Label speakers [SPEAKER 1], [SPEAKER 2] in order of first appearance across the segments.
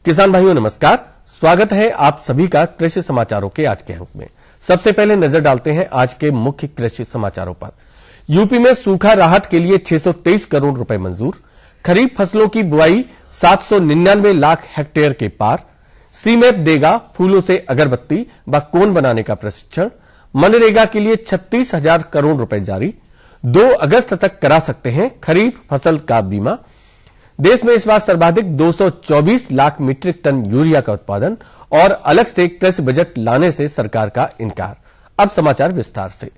[SPEAKER 1] किसान भाइयों नमस्कार, स्वागत है आप सभी का कृषि समाचारों के आज के अंक में। सबसे पहले नजर डालते हैं आज के मुख्य कृषि समाचारों पर। यूपी में सूखा राहत के लिए 623 करोड़ रुपए मंजूर। खरीफ फसलों की बुआई 799 लाख हेक्टेयर के पार। सीमैप देगा फूलों से अगरबत्ती व कोन बनाने का प्रशिक्षण। मनरेगा के लिए 36,000 करोड़ रुपए जारी। 2 अगस्त तक करा सकते हैं खरीफ फसल का बीमा। देश में इस बार सर्वाधिक 224 लाख मीट्रिक टन यूरिया का उत्पादन और अलग से कृषि बजट लाने से सरकार का इनकार। अब समाचार विस्तार से।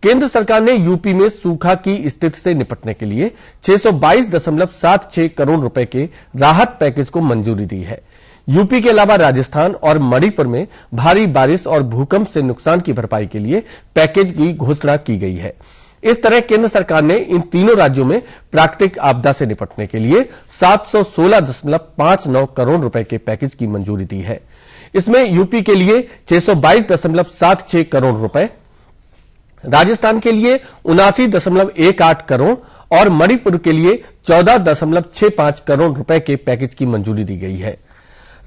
[SPEAKER 1] केंद्र सरकार ने यूपी में सूखा की स्थिति से निपटने के लिए 622.76 करोड़ रुपए के राहत पैकेज को मंजूरी दी है। यूपी के अलावा राजस्थान और मणिपुर में भारी बारिश और भूकंप से नुकसान की भरपाई के लिए पैकेज की घोषणा की गई है। इस तरह केंद्र सरकार ने इन तीनों राज्यों में प्राकृतिक आपदा से निपटने के लिए 716.59 करोड़ रुपए के पैकेज की मंजूरी दी है। इसमें यूपी के लिए 622.76 करोड़ रुपए, राजस्थान के लिए 79.18 करोड़ और मणिपुर के लिए 14.65 करोड़ रुपए के पैकेज की मंजूरी दी गई है।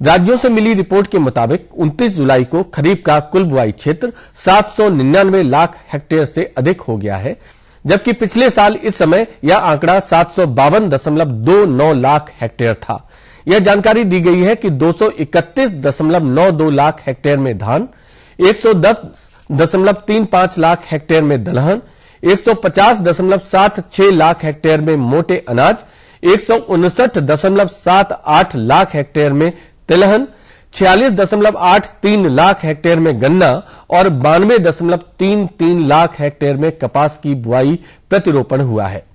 [SPEAKER 1] राज्यों से मिली रिपोर्ट के मुताबिक 29 जुलाई को खरीफ का कुल बुआई क्षेत्र 799 लाख हेक्टेयर से अधिक हो गया है, जबकि पिछले साल इस समय यह आंकड़ा 752.29 लाख हेक्टेयर था। यह जानकारी दी गई है कि 231.92 लाख हेक्टेयर में धान, 110.35 लाख हेक्टेयर में दलहन, 150.76 लाख हेक्टेयर में मोटे अनाज, 159.78 लाख हेक्टेयर में तिलहन, 46.83 लाख हेक्टेयर में गन्ना और 92.33 लाख हेक्टेयर में कपास की बुआई प्रतिरोपण हुआ है।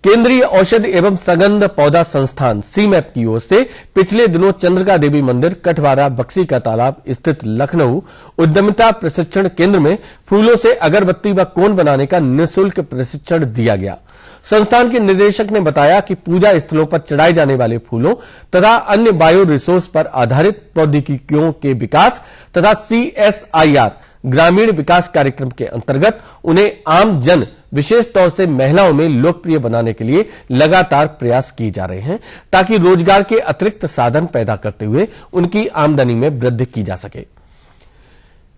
[SPEAKER 1] केंद्रीय औषध एवं सगंध पौधा संस्थान सीमैप की ओर से पिछले दिनों चंद्रिका देवी मंदिर कठवारा बक्सी का तालाब स्थित लखनऊ उद्यमिता प्रशिक्षण केंद्र में फूलों से अगरबत्ती व कोन बनाने का निःशुल्क प्रशिक्षण दिया गया। संस्थान के निदेशक ने बताया कि पूजा स्थलों पर चढ़ाए जाने वाले फूलों तथा अन्य बायो रिसोर्स पर आधारित प्रौद्योगिकियों के विकास तथा CSIR ग्रामीण विकास कार्यक्रम के अंतर्गत उन्हें आम जन विशेष तौर से महिलाओं में लोकप्रिय बनाने के लिए लगातार प्रयास किए जा रहे हैं, ताकि रोजगार के अतिरिक्त साधन पैदा करते हुए उनकी आमदनी में वृद्धि की जा सके।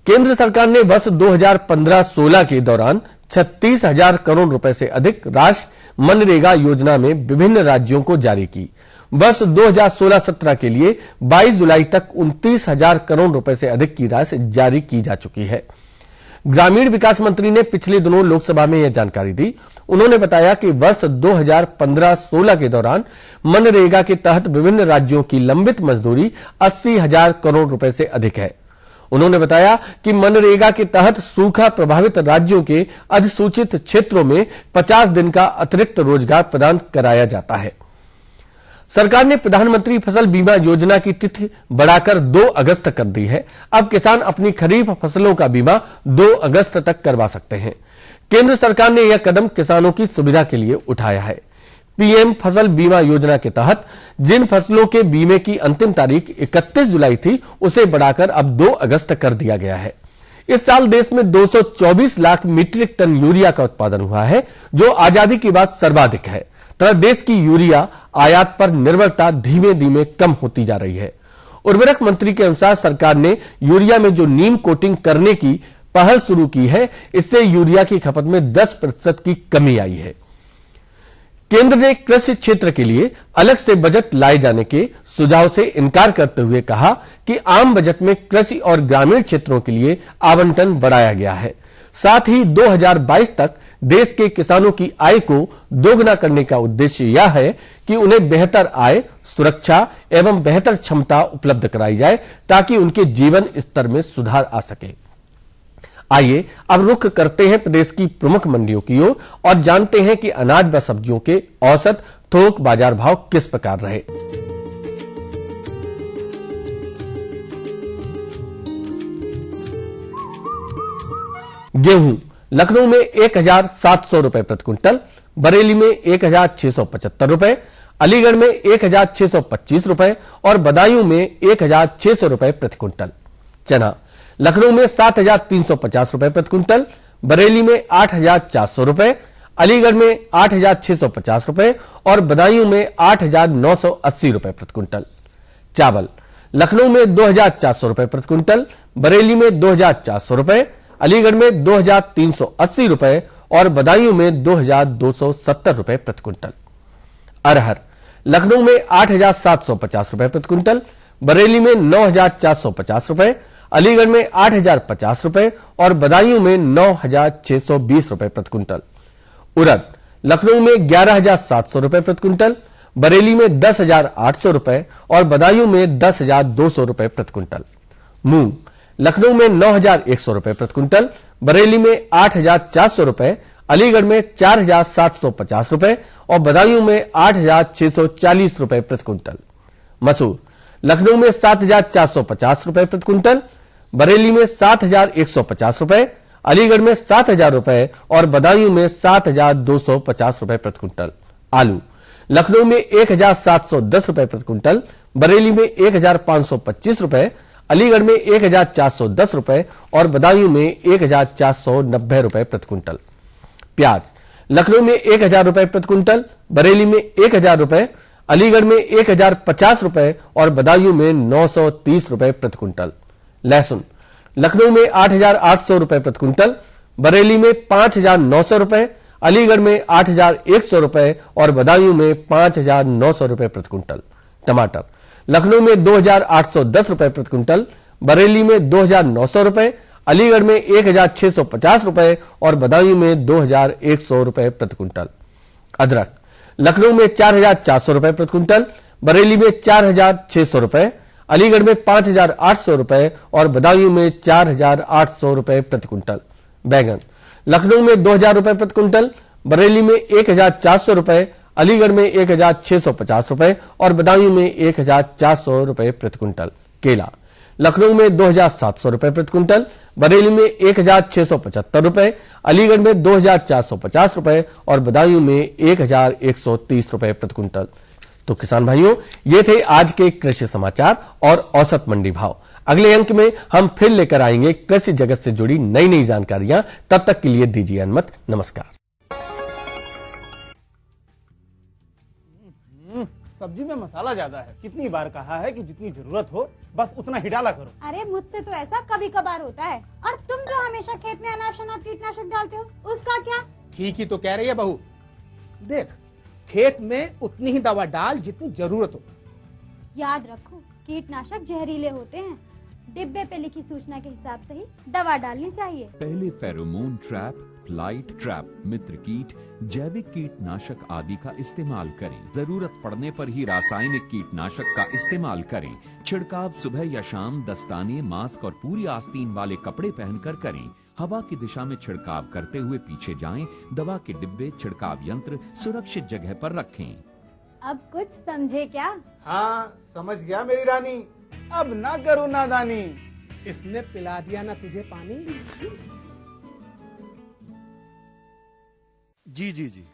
[SPEAKER 1] केंद्र सरकार ने वर्ष 2015-16 के दौरान 36,000 करोड़ रुपए से अधिक राशि मनरेगा योजना में विभिन्न राज्यों को जारी की। वर्ष 2016-17 के लिए 22 जुलाई तक 29,000 करोड़ रुपए से अधिक की राशि जारी की जा चुकी है। ग्रामीण विकास मंत्री ने पिछले दिनों लोकसभा में यह जानकारी दी। उन्होंने बताया कि वर्ष 2015-16 के दौरान मनरेगा के तहत विभिन्न राज्यों की लंबित मजदूरी 80,000 करोड़ रुपए से अधिक है। उन्होंने बताया कि मनरेगा के तहत सूखा प्रभावित राज्यों के अधिसूचित क्षेत्रों में 50 दिन का अतिरिक्त रोजगार प्रदान कराया जाता है। सरकार ने प्रधानमंत्री फसल बीमा योजना की तिथि बढ़ाकर 2 अगस्त कर दी है। अब किसान अपनी खरीफ फसलों का बीमा 2 अगस्त तक करवा सकते हैं। केंद्र सरकार ने यह कदम किसानों की सुविधा के लिए उठाया है। पीएम फसल बीमा योजना के तहत जिन फसलों के बीमे की अंतिम तारीख 31 जुलाई थी, उसे बढ़ाकर अब 2 अगस्त कर दिया गया है। इस साल देश में 224 लाख मीट्रिक टन यूरिया का उत्पादन हुआ है, जो आजादी के बाद सर्वाधिक है। तथा देश की यूरिया आयात पर निर्भरता धीमे धीमे कम होती जा रही है। उर्वरक मंत्री के अनुसार सरकार ने यूरिया में जो नीम कोटिंग करने की पहल शुरू की है, इससे यूरिया की खपत में 10% की कमी आई है। केंद्र ने कृषि क्षेत्र के लिए अलग से बजट लाए जाने के सुझाव से इनकार करते हुए कहा कि आम बजट में कृषि और ग्रामीण क्षेत्रों के लिए आवंटन बढ़ाया गया है। साथ ही 2022 तक देश के किसानों की आय को दोगुना करने का उद्देश्य यह है कि उन्हें बेहतर आय, सुरक्षा एवं बेहतर क्षमता उपलब्ध कराई जाए, ताकि उनके जीवन स्तर में सुधार आ सके। आइए अब रुख करते हैं प्रदेश की प्रमुख मंडियों की ओर और जानते हैं कि अनाज व सब्जियों के औसत थोक बाजार भाव किस प्रकार रहे। गेहूं लखनऊ में 1,700 रुपए प्रति क्विंटल, बरेली में 1,675 रुपए, अलीगढ़ में 1,625 रुपए और बदायूं में 1,600 रुपए प्रति क्विंटल। चना लखनऊ में 7,350 रुपए प्रति क्विंटल, बरेली में 8,400 रुपए, अलीगढ़ में 8,650 रुपए और बदायूं में 8,980 रुपए प्रति क्विंटल। चावल लखनऊ में 2,400 रुपए प्रति क्विंटल, बरेली में 2,400 रुपए, अलीगढ़ में 2,380 रुपए और बदायूं में 2,270 रुपए प्रति क्विंटल। अरहर लखनऊ में 8,750 रुपए प्रति क्विंटल, बरेली में 9,450 रुपए, अलीगढ़ में 8,050 रुपए और बदायूं में 9,620 रुपए प्रति क्विंटल। उड़द लखनऊ में 11,700 रुपए प्रति क्विंटल, बरेली में 10,800 रुपए और बदायूं में 10,200 रुपए प्रति क्विंटल। मूंग लखनऊ में 9,100 रुपए प्रति क्विंटल, बरेली में 8,400 रुपए, अलीगढ़ में 4,750 रुपए और बदायूं में 8,640 रुपए प्रति क्विंटल। मसूर लखनऊ में 7,450 रुपए प्रति क्विंटल, बरेली में 7,150 रुपए, अलीगढ़ में 7,000 रुपए और बदायूं में 7,250 रुपए प्रति क्विंटल। आलू लखनऊ में 1,710 रुपए प्रति क्विंटल, बरेली में 1,525 रुपए, अलीगढ़ में 1,410 रुपए और बदायूं में 1,490 रुपए प्रति क्विंटल। प्याज लखनऊ में 1,000 रुपए प्रति क्विंटल, बरेली में 1,000 रुपए, अलीगढ़ में 1,050 रुपए और बदायूं में 930 रुपए प्रति क्विंटल। लहसुन लखनऊ में 8,800 रुपए प्रति क्विंटल, बरेली में 5,900 रुपए, अलीगढ़ में 8,100 रुपए और बदायूं में 5,900 रुपए प्रति क्विंटल। टमाटर लखनऊ में 2,810 रुपए प्रति क्विंटल, बरेली में 2,900 रुपए, अलीगढ़ में 1,650 रुपए और बदायूं में 2,100 रुपए प्रति क्विंटल। अदरक लखनऊ में 4,400 रुपए प्रति क्विंटल, बरेली में 4,600 रुपए, अलीगढ़ में 5,800 रुपए और बदायूं में 4,800 रुपए प्रति क्विंटल। बैंगन लखनऊ में 2,000 रुपए प्रति क्विंटल, बरेली में 1,400 रुपए, अलीगढ़ में 1,650 रुपए और बदायूं में 1,400 रुपए प्रति क्विंटल। केला लखनऊ में 2,700 रुपए प्रति क्विंटल, बरेली में 1,675 रुपए, अलीगढ़ में 2,450 रुपए और बदायूं में 1,130 रुपए प्रति क्विंटल। तो किसान भाइयों, ये थे आज के कृषि समाचार और औसत मंडी भाव। अगले अंक में हम फिर लेकर आएंगे कृषि जगत से जुड़ी नई नई जानकारियां। तब तक के लिए दीजिए अनुमति। नमस्कार।
[SPEAKER 2] सब्जी में मसाला ज्यादा है। कितनी बार कहा है कि जितनी जरूरत हो बस उतना ही डाला करो।
[SPEAKER 3] अरे मुझसे तो ऐसा कभी कभार होता है। और तुम जो हमेशा खेत में अनाप शनाप कीटनाशक डालते हो, उसका क्या?
[SPEAKER 2] ठीक ही तो कह रही है बहू। देख, खेत में उतनी ही दवा डाल जितनी जरूरत हो।
[SPEAKER 3] याद रखो, कीटनाशक जहरीले होते हैं। डिब्बे पे लिखी सूचना के हिसाब से ही दवा डालनी चाहिए।
[SPEAKER 4] पहले फेरोमोन ट्रैप, फ्लाइट ट्रैप, मित्र कीट, जैविक कीटनाशक आदि का इस्तेमाल करें। जरूरत पड़ने पर ही रासायनिक कीटनाशक का इस्तेमाल करें। छिड़काव सुबह या शाम दस्ताने, मास्क और पूरी आस्तीन वाले कपड़े पहनकर करें। हवा की दिशा में छिड़काव करते हुए पीछे जाएं। दवा के डिब्बे, छिड़काव यंत्र सुरक्षित जगह पर रखें।
[SPEAKER 3] अब कुछ समझे क्या?
[SPEAKER 2] हाँ, समझ गया मेरी रानी। अब ना करो नादानी। इसने पिला दिया ना तुझे पानी।
[SPEAKER 5] जी जी जी।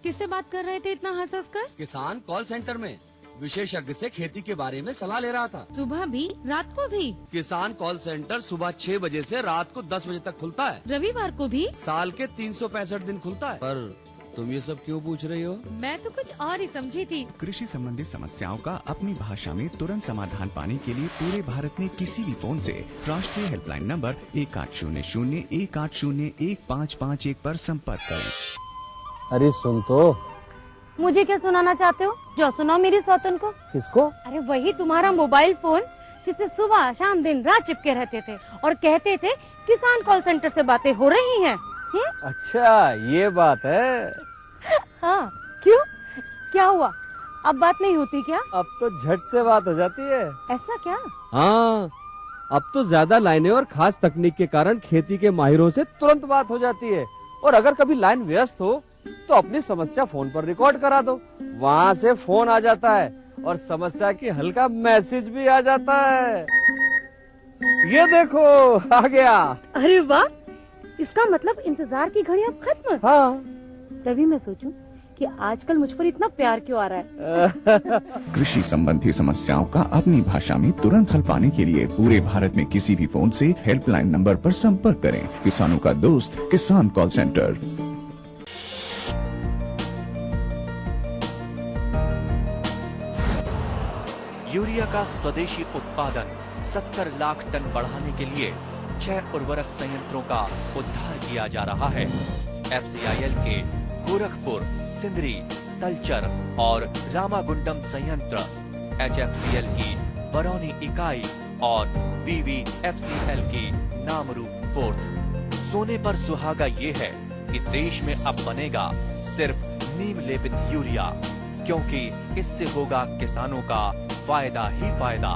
[SPEAKER 6] किससे बात कर रहे थे इतना हंस हंस कर?
[SPEAKER 5] किसान कॉल सेंटर में विशेषज्ञ से खेती के बारे में सलाह ले रहा था।
[SPEAKER 6] सुबह भी, रात को भी?
[SPEAKER 5] किसान कॉल सेंटर सुबह 6 बजे से रात को 10 बजे तक खुलता है।
[SPEAKER 6] रविवार को भी?
[SPEAKER 5] साल के 365 दिन खुलता है। पर तुम ये सब क्यों पूछ रही हो?
[SPEAKER 6] मैं तो कुछ और ही समझी थी।
[SPEAKER 7] कृषि संबंधी समस्याओं का अपनी भाषा में तुरंत समाधान पाने के लिए पूरे भारत में किसी भी फोन से राष्ट्रीय हेल्पलाइन नंबर 1800-180-1551 पर संपर्क करें।
[SPEAKER 8] अरे सुन तो।
[SPEAKER 9] मुझे क्या सुनाना चाहते हो? जो सुनाओ मेरी सौतन को।
[SPEAKER 8] किसको?
[SPEAKER 9] अरे वही तुम्हारा मोबाइल फोन जिससे सुबह शाम दिन रात चिपके रहते थे और कहते थे किसान कॉल सेंटर से बातें हो रही हैं।
[SPEAKER 8] अच्छा, ये बात है।
[SPEAKER 9] हाँ, क्यों? क्या हुआ? अब बात नहीं होती क्या?
[SPEAKER 8] अब तो झट से बात हो जाती है।
[SPEAKER 9] ऐसा क्या?
[SPEAKER 8] हाँ, अब तो ज्यादा लाइनें और खास तकनीक के कारण खेती के माहिरों से तुरंत बात हो जाती है। और अगर कभी लाइन व्यस्त हो तो अपनी समस्या फोन पर रिकॉर्ड करा दो, वहाँ से फोन आ जाता है और समस्या की हल का मैसेज भी आ जाता है। ये देखो, आ गया।
[SPEAKER 9] अरे वाह, इसका मतलब इंतजार की घड़ी अब खत्म।
[SPEAKER 8] हाँ,
[SPEAKER 9] तभी मैं सोचूं कि आजकल मुझ पर इतना प्यार क्यों आ रहा है।
[SPEAKER 7] कृषि संबंधी समस्याओं का अपनी भाषा में तुरंत हल पाने के लिए पूरे भारत में किसी भी फोन से हेल्पलाइन नंबर पर संपर्क करें। किसानों का दोस्त किसान कॉल सेंटर।
[SPEAKER 10] यूरिया का स्वदेशी उत्पादन 70 लाख टन बढ़ाने के लिए 6 उर्वरक संयंत्रों का उद्धार किया जा रहा है। FCIL के गोरखपुर, सिंदरी, तलचर और रामागुंडम संयंत्र, HFCL की बरौनी इकाई और BVFCL की नामरू फोर्थ। सोने पर सुहागा ये है कि देश में अब बनेगा सिर्फ नीम लेपित यूरिया, क्योंकि इससे होगा किसानों का फायदा ही फायदा।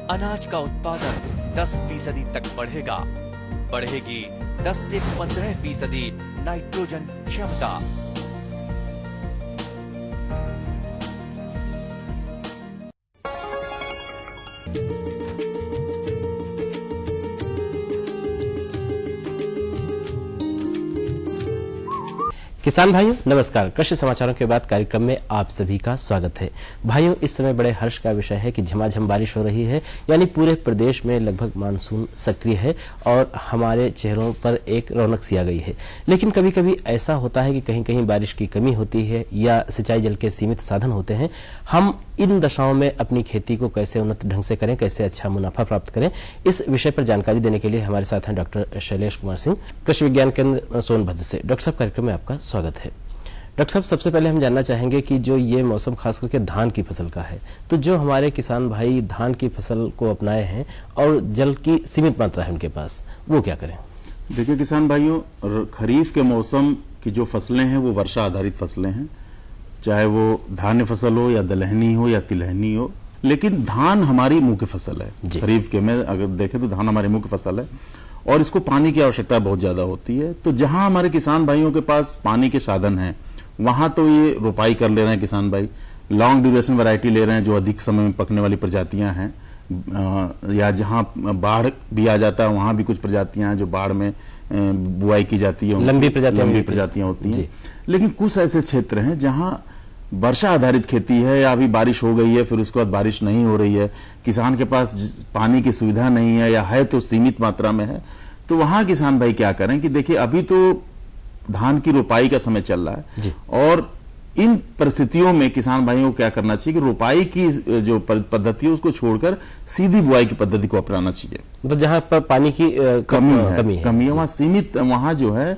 [SPEAKER 10] अनाज का उत्पादन 10% तक बढ़ेगा। बढ़ेगी 10 से 15% नाइट्रोजन क्षमता।
[SPEAKER 11] किसान भाइयों नमस्कार। कृषि समाचारों के बाद कार्यक्रम में आप सभी का स्वागत है। भाइयों, इस समय बड़े हर्ष का विषय है कि झमाझम बारिश हो रही है, यानी पूरे प्रदेश में लगभग मानसून सक्रिय है और हमारे चेहरों पर एक रौनक सी आ गई है। लेकिन कभी कभी ऐसा होता है कि कहीं कहीं बारिश की कमी होती है या सिंचाई जल के सीमित साधन होते हैं। हम इन दशाओं में अपनी खेती को कैसे उन्नत ढंग से करें, कैसे अच्छा मुनाफा प्राप्त करें, इस विषय पर जानकारी देने के लिए हमारे साथ हैं डॉक्टर शैलेश कुमार सिंह, कृषि विज्ञान केंद्र सोनभद्र से। डॉक्टर साहब, कार्यक्रम में आपका स्वागत है। डॉक्टर साहब, सबसे पहले हम जानना चाहेंगे कि जो ये मौसम खास करके धान की फसल का है, तो जो हमारे किसान भाई धान की फसल को अपनाए हैं और जल की सीमित मात्रा है उनके पास, वो क्या करें?
[SPEAKER 12] देखिए किसान भाइयों, खरीफ के मौसम की जो फसलें हैं वो वर्षा आधारित फसलें हैं, चाहे वो धान्य फसल हो या दलहनी हो या तिलहनी हो, लेकिन धान हमारी मुख्य फसल है। खरीफ के में अगर देखें तो धान हमारी मुख्य फसल है और इसको पानी की आवश्यकता बहुत ज्यादा होती है। तो जहां हमारे किसान भाइयों के पास पानी के साधन हैं, वहां तो ये रोपाई कर ले रहे हैं किसान भाई, लॉन्ग ड्यूरेशन वैरायटी ले रहे हैं जो अधिक समय में पकने वाली प्रजातियां हैं, या जहां बाढ़ भी आ जाता है वहां भी कुछ प्रजातियां हैं जो बाढ़ में बुआई की जाती है,
[SPEAKER 11] लंबी
[SPEAKER 12] प्रजातियां होती हैं। लेकिन कुछ ऐसे क्षेत्र हैं जहां वर्षा आधारित खेती है या अभी बारिश हो गई है फिर उसके बाद बारिश नहीं हो रही है, किसान के पास पानी की सुविधा नहीं है या है तो सीमित मात्रा में है, तो वहां किसान भाई क्या करें कि देखिए अभी तो धान की रोपाई का समय चल रहा है और इन परिस्थितियों में किसान भाइयों को क्या करना चाहिए कि रोपाई की जो पद्धति है उसको छोड़कर सीधी बुआई की पद्धति को अपनाना चाहिए।
[SPEAKER 11] मतलब जहां पर पानी की कमी है
[SPEAKER 12] वहां सीमित, वहां जो है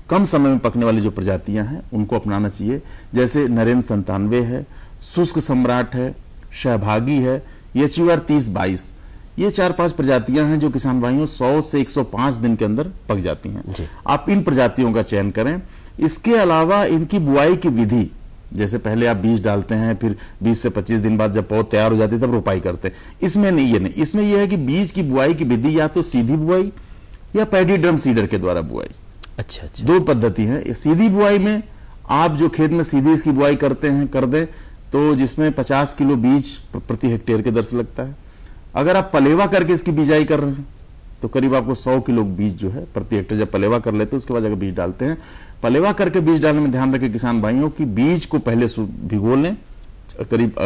[SPEAKER 12] कम समय में पकने वाली जो प्रजातियां हैं उनको अपनाना चाहिए। जैसे नरेंद्र 97 है, शुष्क सम्राट है, सहभागी है, HUR 3022, ये 4-5 प्रजातियां हैं जो किसान भाइयों 100 से 105 दिन के अंदर पक जाती हैं। आप इन प्रजातियों का चयन करें। इसके अलावा इनकी बुआई की विधि, जैसे पहले आप बीज डालते हैं, फिर 20 से 25 दिन बाद जब पौध तैयार हो जाती है तब रोपाई करते हैं। इसमें नहीं, ये नहीं, इसमें यह है कि बीज की बुआई की विधि या तो सीधी बुआई या पैडी ड्रम सीडर के द्वारा बुआई।
[SPEAKER 11] अच्छा,
[SPEAKER 12] दो पद्धति है। सीधी बुआई में आप जो खेत में सीधी इसकी बुआई करते हैं कर दें तो जिसमें 50 किलो बीज प्रति हेक्टेयर के दर से लगता है। अगर आप पलेवा करके इसकी बिजाई कर रहे हैं तो करीब आपको 100 किलो बीज जो है प्रति हेक्टेयर जब पलेवा कर लेते हैं उसके बाद अगर बीज डालते हैं, पलेवा करके बीज डालने में ध्यान रखें किसान भाइयों की बीज को पहले भिगो लें, करीब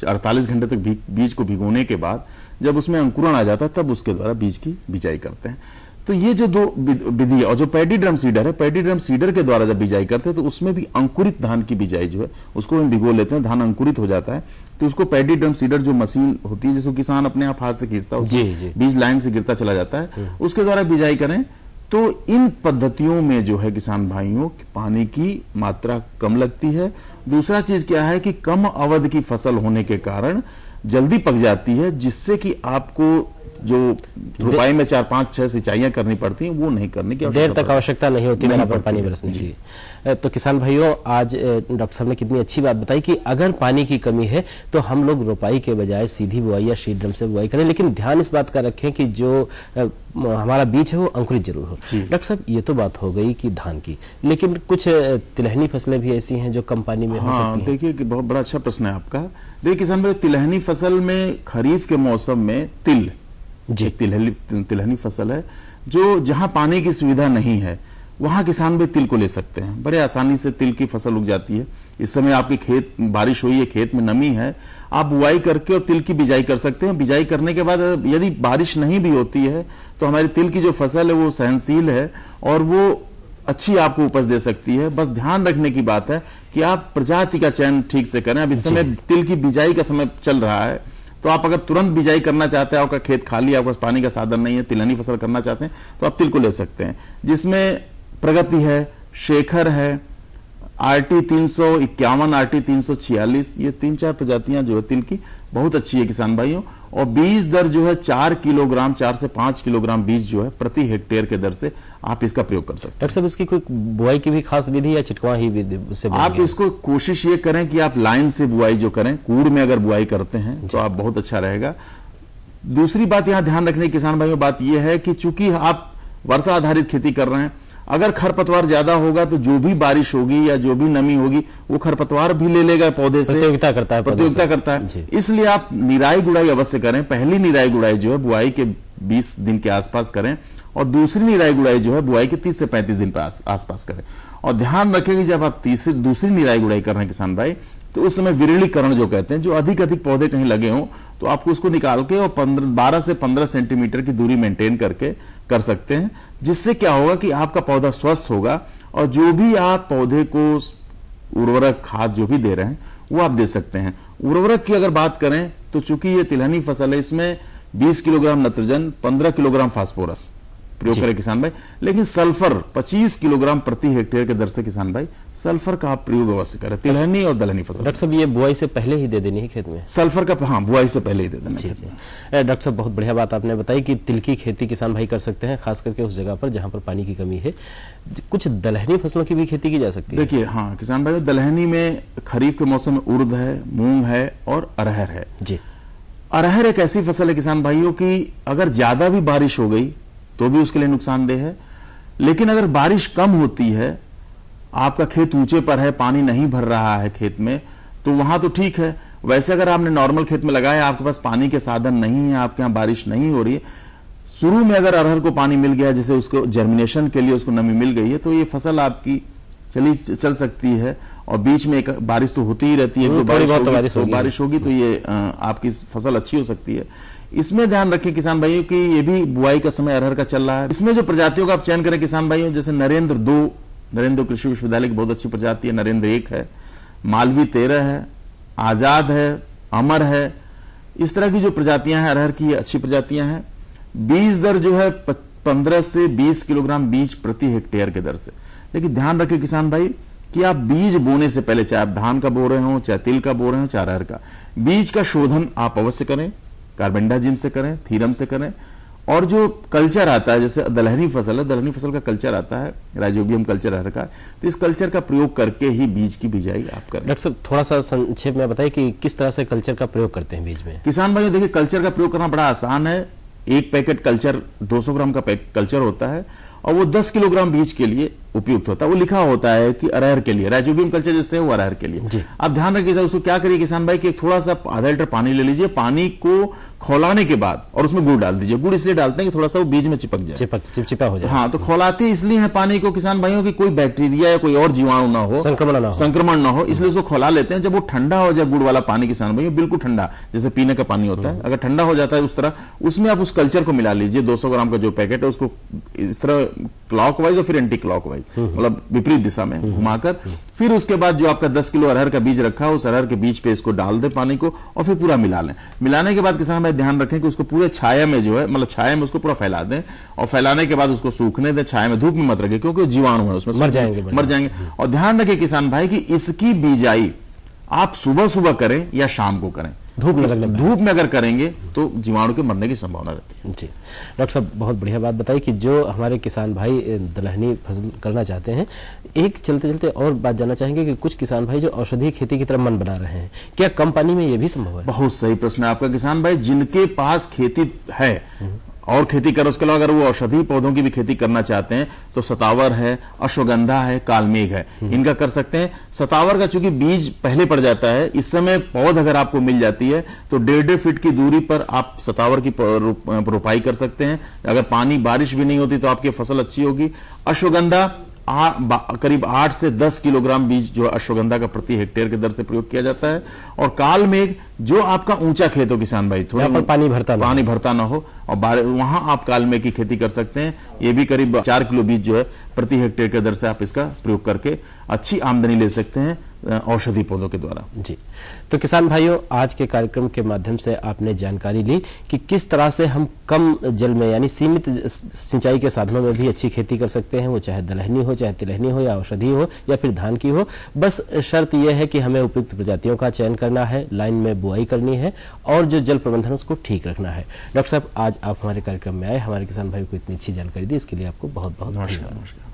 [SPEAKER 12] 48 घंटे तक बीज को भिगोने के बाद जब उसमें अंकुरण आ जाता है तब उसके द्वारा बीज की बिजाई करते हैं। तो ये जो दो विधि है। और जो पैडी ड्रम सीडर है, पैडी ड्रम सीडर के द्वारा जब बिजाई करते हैं तो उसमें भी अंकुरित धान की बिजाई जो है उसको हम भिगो लेते हैं, धान अंकुरित हो जाता है तो उसको पैडी ड्रम सीडर जो मशीन होती है जिसको किसान अपने आप हाथ से खींचता है, उसको बीज लाइन से गिरता चला जाता है, उसके द्वारा बिजाई करें। तो इन पद्धतियों में जो है किसान भाइयों पानी की मात्रा कम लगती है। दूसरा चीज क्या है कि कम अवधि की फसल होने के कारण जल्दी पक जाती है, जिससे कि आपको जो रोपाई में 4-5-6 सिंचाइयां करनी पड़ती हैं वो नहीं करने की
[SPEAKER 11] देर तक आवश्यकता नहीं होती बराबर पानी बरसने की। तो किसान भाइयों, आज डॉक्टर साहब ने कितनी अच्छी बात बताई कि अगर पानी की कमी है तो हम लोग रोपाई के बजाय सीधी बुआई या शीट ड्रम से बुआई करें, लेकिन ध्यान इस बात का रखें कि जो हमारा बीज है वो अंकुरित जरूर हो। डॉक्टर साहब, ये तो बात हो गई कि धान की, लेकिन कुछ तिलहनी फसलें भी ऐसी हैं जो कम पानी में हो सकती हैं।
[SPEAKER 12] देखिए बहुत बड़ा अच्छा प्रश्न है आपका। देखिए किसान भाई, तिलहनी फसल में खरीफ के मौसम में तिलहनी फसल है जो जहां पानी की सुविधा नहीं है वहां किसान भी तिल को ले सकते हैं, बड़े आसानी से तिल की फसल उग जाती है। इस समय आपके खेत बारिश हुई है, खेत में नमी है, आप बुआई करके और तिल की बिजाई कर सकते हैं। बिजाई करने के बाद यदि बारिश नहीं भी होती है तो हमारी तिल की जो फसल है वो सहनशील है और वो अच्छी आपको उपज दे सकती है। बस ध्यान रखने की बात है कि आप प्रजाति का चयन ठीक से करें। अब इस समय तिल की बिजाई का समय चल रहा है, तो आप अगर तुरंत बिजाई करना चाहते हैं, आपका खेत खाली है, आपके पास पानी का साधन नहीं है, तिलहनी फसल करना चाहते हैं, तो आप तिल को ले सकते हैं, जिसमें प्रगति है, शेखर है, RT 351, RT 346, ये 3-4 प्रजातियां जो है तिल की बहुत अच्छी है किसान भाइयों। और बीज दर जो है 4 किलोग्राम, 4 से 5 किलोग्राम बीज जो है प्रति हेक्टेयर के दर से आप इसका प्रयोग कर सकते हैं।
[SPEAKER 11] डॉक्टर साहब, इसकी कोई बुआई की भी खास विधि या छिटवा ही विधि से
[SPEAKER 12] आप इसको कोशिश ये करें कि आप लाइन से बुआई जो करें, कूड़ में अगर बुआई करते हैं तो आप बहुत अच्छा रहेगा। दूसरी बात यहां ध्यान रखने की किसान भाइयों बात यह है कि चूंकि आप वर्षा आधारित खेती कर रहे हैं, अगर खरपतवार ज्यादा होगा तो जो भी बारिश होगी या जो भी नमी होगी वो खरपतवार भी ले लेगा पौधे से, प्रतियोगिता करता है। इसलिए आप निराई गुड़ाई अवश्य करें। पहली निराई गुड़ाई जो है बुआई के 20 दिन के आसपास करें और दूसरी निराई गुड़ाई जो है बुआई के 30 से 35 दिन पर आसपास करें। और ध्यान रखें कि जब आप दूसरी निराई गुड़ाई कर रहे हैं किसान भाई, तो उस समय विरलीकरण जो कहते हैं, जो अधिक पौधे कहीं लगे हों तो आपको उसको निकाल के और 12 से 15 सेंटीमीटर की दूरी मेंटेन करके कर सकते हैं, जिससे क्या होगा कि आपका पौधा स्वस्थ होगा और जो भी आप पौधे को उर्वरक खाद जो भी दे रहे हैं वो आप दे सकते हैं। उर्वरक की अगर बात करें तो चूंकि ये तिलहनी फसल है, इसमें 20 किलोग्राम नाइट्रोजन, 15 किलोग्राम फास्फोरस प्रयोग करें किसान भाई, लेकिन सल्फर 25 किलोग्राम प्रति हेक्टेयर के दर से किसान भाई सल्फर का आप प्रयोग अवश्य करें तिलहनी और दलहनी फसल।
[SPEAKER 11] डॉक्टर साहब, ये बुआई से पहले ही दे देनी है खेत में सल्फर
[SPEAKER 12] का? हाँ, बुआई से पहले ही दे देना।
[SPEAKER 11] डॉक्टर साहब, बहुत बढ़िया बात आपने बताई कि तिल की खेती किसान भाई कर सकते हैं, खास करके उस जगह पर जहां पर पानी की कमी है। कुछ दलहनी फसलों की भी खेती की जा सकती है?
[SPEAKER 12] देखिए, हाँ किसान भाई, दलहनी में खरीफ के मौसम में उड़द है, मूंग है और अरहर है जी। अरहर एक ऐसी फसल है किसान भाइयों की अगर ज्यादा भी बारिश हो गई तो भी उसके लिए नुकसानदेह है, लेकिन अगर बारिश कम होती है, आपका खेत ऊंचे पर है, पानी नहीं भर रहा है खेत में, तो वहां तो ठीक है। वैसे अगर आपने नॉर्मल खेत में लगाया, आपके पास पानी के साधन नहीं है, आपके यहां बारिश नहीं हो रही है, शुरू में अगर अरहर को पानी मिल गया, जैसे उसको जर्मिनेशन के लिए उसको नमी मिल गई है, तो ये फसल आपकी चल सकती है। और बीच में एक बारिश तो होती ही रहती है, बारिश होगी तो ये आपकी फसल अच्छी हो सकती है। इसमें ध्यान रखें किसान भाइयों कि ये भी बुआई का समय अरहर का चल रहा है। इसमें जो प्रजातियों का आप चयन करें किसान भाइयों, जैसे नरेंद्र 2, नरेंद्र कृषि विश्वविद्यालय की बहुत अच्छी प्रजाति है, नरेंद्र 1 है, मालवी 13 है, आजाद है, अमर है, इस तरह की जो प्रजातियां हैं अरहर की, अच्छी प्रजातियां हैं। बीज दर जो है 15 से 20 किलोग्राम बीज प्रति हेक्टेयर के दर से। लेकिन ध्यान रखें किसान भाई कि आप बीज बोने से पहले, चाहे आप धान का बो रहे हो, चाहे तिल का बो रहे हो, चाहे अरहर का, बीज का शोधन आप अवश्य करें, कार्बेंडाजिम से करें, थीरम से करें। और जो कल्चर आता है, जैसे दलहनी फसल है, दलहनी फसल का कल्चर आता है, राइजोबियम कल्चर अरहर का, तो इस कल्चर का प्रयोग करके ही बीज की बिजाई आप करें।
[SPEAKER 11] डॉक्टर साहब, थोड़ा सा संक्षेप में बताइए कि किस तरह से कल्चर का प्रयोग करते हैं बीज में?
[SPEAKER 12] किसान भाइयों देखिए, कल्चर का प्रयोग करना बड़ा आसान है। एक पैकेट कल्चर 200 ग्राम का कल्चर होता है और वो 10 किलोग्राम बीज के लिए उपयुक्त होता है। वो लिखा होता है कि अरहर के लिए, राइजोबियम कल्चर जैसे वो अरहर के लिए। आप ध्यान रखिए, उसको क्या करिए किसान भाई कि थोड़ा सा आधा लीटर पानी ले लीजिए, पानी को खौलाने के बाद और उसमें गुड़ डाल दीजिए। गुड़ इसलिए डालते हैं कि थोड़ा सा वो बीज में चिपक जाए,
[SPEAKER 11] चिपचिपा हो जाए।
[SPEAKER 12] हाँ, तो खौलाते इसलिए है पानी को किसान भाइयों की कोई बैक्टीरिया या कोई और जीवाणु ना हो, संक्रमण ना हो, इसलिए उसको खौला लेते हैं। जब वो ठंडा हो जाए गुड़ वाला पानी किसान भाइयों, बिल्कुल ठंडा, जैसे पीने का पानी होता है, अगर ठंडा हो जाता है उस तरह, उसमें आप उस कल्चर को मिला लीजिए। 200 ग्राम का जो पैकेट है उसको इस तरह क्लॉकवाइज और फिर एंटी क्लॉकवाइज, मतलब विपरीत दिशा में घुमाकर, फिर उसके बाद जो आपका 10 किलो अरहर का बीज रखा है, उस अरहर के बीज पे इसको डाल दे पानी को और फिर पूरा मिला लें। मिलाने के बाद किसान भाई ध्यान रखें कि उसको पूरे छाया में जो है, मतलब छाया में उसको पूरा फैला दें और फैलाने के बाद उसको सूखने दें। छाया में, धूप में मत रखें क्योंकि जीवाणु है उसमें, मर जाएंगे। और ध्यान रखें किसान भाई कि इसकी बिजाई आप सुबह सुबह करें या शाम को करें। धूप में अगर करेंगे तो जीवाणु के मरने की संभावना रहती है।
[SPEAKER 11] जी डॉक्टर साहब, बहुत बढ़िया बात बताई कि जो हमारे किसान भाई दलहनी फसल करना चाहते हैं, एक चलते चलते और बात जानना चाहेंगे कि कुछ किसान भाई जो औषधीय खेती की तरफ मन बना रहे हैं, क्या कम पानी में ये भी संभव है?
[SPEAKER 12] बहुत सही प्रश्न है आपका किसान भाई। जिनके पास खेती है और खेती कर, उसके अलावा अगर वो औषधीय पौधों की भी खेती करना चाहते हैं तो सतावर है, अश्वगंधा है, कालमेघ है, इनका कर सकते हैं। सतावर का चूंकि बीज पहले पड़ जाता है, इस समय पौध अगर आपको मिल जाती है तो 1.5 फीट की दूरी पर आप सतावर की रोपाई कर सकते हैं। अगर पानी बारिश भी नहीं होती तो आपकी फसल अच्छी होगी। अश्वगंधा करीब 8 से 10 किलोग्राम बीज जो अश्वगंधा का प्रति हेक्टेयर के दर से प्रयोग किया जाता है। और काल मेघ जो आपका ऊंचा खेत हो किसान भाई, थोड़ा
[SPEAKER 11] पानी भरता ना
[SPEAKER 12] हो और वहां आप काल मेघ की खेती कर सकते हैं। ये भी करीब 4 किलो बीज जो है प्रति हेक्टेयर के दर से आप इसका प्रयोग करके अच्छी आमदनी ले सकते हैं औषधि पौधों के द्वारा।
[SPEAKER 11] जी, तो किसान भाइयों, आज के कार्यक्रम के माध्यम से आपने जानकारी ली कि किस तरह से हम कम जल में यानी सीमित सिंचाई के साधनों में भी अच्छी खेती कर सकते हैं, वो चाहे दलहनी हो, चाहे तिलहनी हो, या औषधि हो, या फिर धान की हो। बस शर्त यह है कि हमें उपयुक्त प्रजातियों का चयन करना है, लाइन में बुआई करनी है और जो जल प्रबंधन उसको ठीक रखना है। डॉक्टर साहब, आज आप हमारे कार्यक्रम में आए, हमारे किसान भाई को इतनी अच्छी जानकारी दी, इसके लिए आपको बहुत बहुत धन्यवाद।